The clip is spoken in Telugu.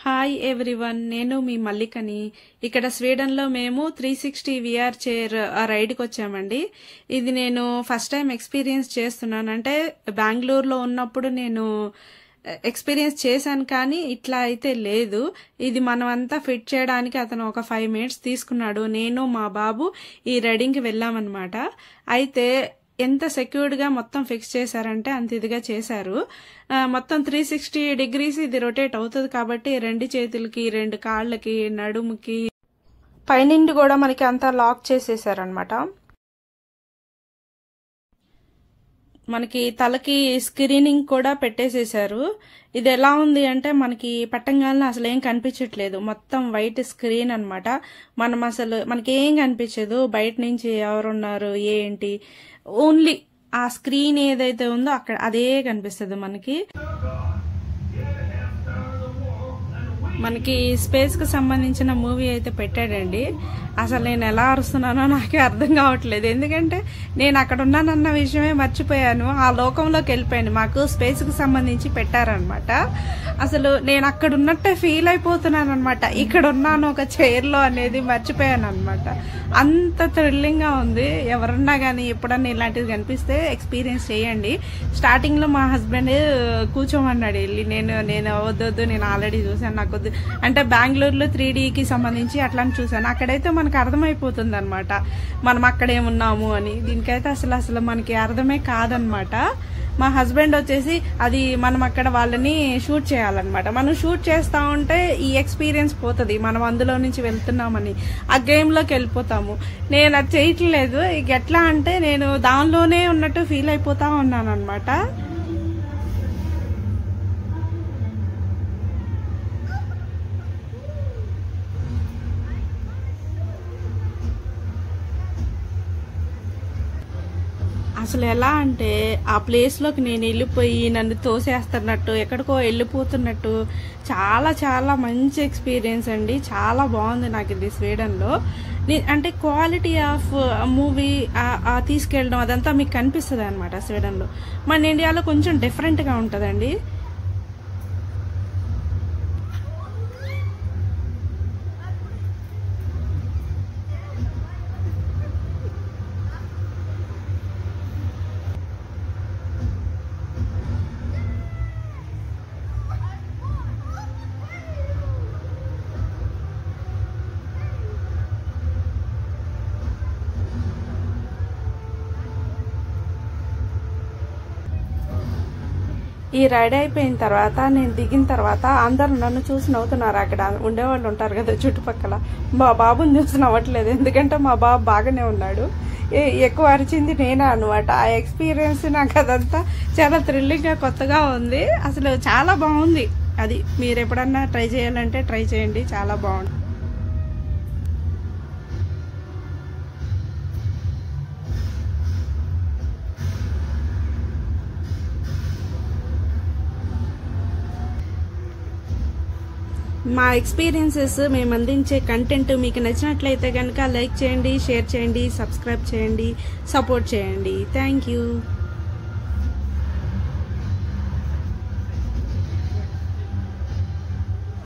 హాయ్ ఎవ్రీవన్, నేను మీ మల్లికని. ఇక్కడ స్వీడన్ లో మేము 360 VR చైర్ రైడ్కి వచ్చామండి. ఇది నేను ఫస్ట్ టైం ఎక్స్పీరియన్స్ చేస్తున్నాను. అంటే బెంగళూరులో ఉన్నప్పుడు నేను ఎక్స్పీరియన్స్ చేశాను, కానీ ఇట్లా అయితే లేదు. ఇది మనం అంతా ఫిట్ చేయడానికి అతను ఒక 5 minutes తీసుకున్నాడు. నేను మా బాబు ఈ రైడింగ్కి వెళ్ళామన్నమాట. అయితే ఎంత సెక్యూర్డ్ గా మొత్తం ఫిక్స్ చేశారంటే అంత ఇదిగా చేశారు. మొత్తం 360 degrees ఇది రొటేట్ అవుతుంది కాబట్టి 2 చేతులకి, 2 కాళ్ళకి, నడుముకి, పైనుండి కూడా మనకి అంతా లాక్ చేసేసారనమాట. మనకి తలకి స్క్రీనింగ్ కూడా పెట్టేసేసారు. ఇది ఎలా ఉంది అంటే మనకి పట్టంగానే అసలు ఏం కనిపించట్లేదు. మొత్తం వైట్ స్క్రీన్ అనమాట. మనం అసలు మనకి ఏం కనిపించదు. బయట నుంచి ఎవరున్నారు ఏంటి, ఓన్లీ ఆ స్క్రీన్ ఏదైతే ఉందో అక్కడ అదే కనిపిస్తుంది మనకి స్పేస్ కి సంబంధించిన మూవీ అయితే పెట్టాడండి. అసలు నేను ఎలా అరుస్తున్నానో నాకే అర్థం కావట్లేదు. ఎందుకంటే నేను అక్కడ ఉన్నానన్న విషయమే మర్చిపోయాను. ఆ లోకంలోకి వెళ్ళిపోయాను. మాకు స్పేస్ కి సంబంధించి పెట్టారనమాట. అసలు నేను అక్కడ ఉన్నట్టే ఫీల్ అయిపోతున్నాను అనమాట. ఇక్కడ ఉన్నాను ఒక చైర్ లో అనేది మర్చిపోయాను అనమాట. అంత థ్రిల్లింగ్ గా ఉంది. ఎవరన్నా గానీ ఎప్పుడన్నా ఇలాంటిది కనిపిస్తే ఎక్స్పీరియన్స్ చేయండి. స్టార్టింగ్ లో మా హస్బెండ్ కూర్చోమన్నాడు వెళ్ళి. నేను వద్దొద్దు, నేను ఆల్రెడీ చూసాను, నాకు వద్దు అంటే బెంగళూరులో 3Dకి సంబంధించి అట్లా చూసాను. అక్కడైతే మనకు అర్థమైపోతుంది అనమాట మనం అక్కడేమున్నాము అని. దీనికైతే అసలు మనకి అర్థమే కాదనమాట. మా హస్బెండ్ వచ్చేసి అది మనం అక్కడ వాళ్ళని షూట్ చేయాలన్నమాట. మనం షూట్ చేస్తా ఉంటే ఈ ఎక్స్పీరియన్స్ పోతుంది, మనం అందులో నుంచి వెళ్తున్నామని ఆ గేమ్ లోకి వెళ్ళిపోతాము. నేను అది చేయట్లేదు. ఇక ఎట్లా అంటే నేను దానిలోనే ఉన్నట్టు ఫీల్ అయిపోతా ఉన్నాను అనమాట. అసలు ఎలా అంటే ఆ ప్లేస్ లోకి నేను వెళ్ళిపోయి నన్ను తోసేస్తున్నట్టు, ఎక్కడికో వెళ్ళిపోతున్నట్టు, చాలా చాలా మంచి ఎక్స్పీరియన్స్ అండి. చాలా బాగుంది నాకు ఇది స్వీడన్ లో. అంటే క్వాలిటీ ఆఫ్ మూవీ తీసుకెళ్ళడం అదంతా మీకు కనిపిస్తుంది అనమాట స్వీడన్ లో. మన ఇండియాలో కొంచెం డిఫరెంట్ గా ఉంటదండి. ఈ రైడ్ అయిపోయిన తర్వాత నేను దిగిన తర్వాత అందరు నన్ను చూసి నవ్వుతున్నారు. అక్కడ ఉండేవాళ్ళు ఉంటారు కదా చుట్టుపక్కల. మా బాబుని చూసి నవ్వట్లేదు, ఎందుకంటే మా బాబు బాగానే ఉన్నాడు. ఎక్కువ అరిచింది నేనే అనమాట. ఆ ఎక్స్పీరియన్స్ నాకు అదంతా చాలా థ్రిల్లింగ్ గా కొత్తగా ఉంది. అసలు చాలా బాగుంది. అది మీరు ఎప్పుడన్నా ట్రై చేయాలంటే ట్రై చేయండి, చాలా బాగుంది. మా ఎక్స్పీరియన్సెస్, మేము అందించే కంటెంట్ మీకు నచ్చినట్లయితే కనుక లైక్ చేయండి, షేర్ చేయండి, సబ్స్క్రైబ్ చేయండి, సపోర్ట్ చేయండి. Thank you.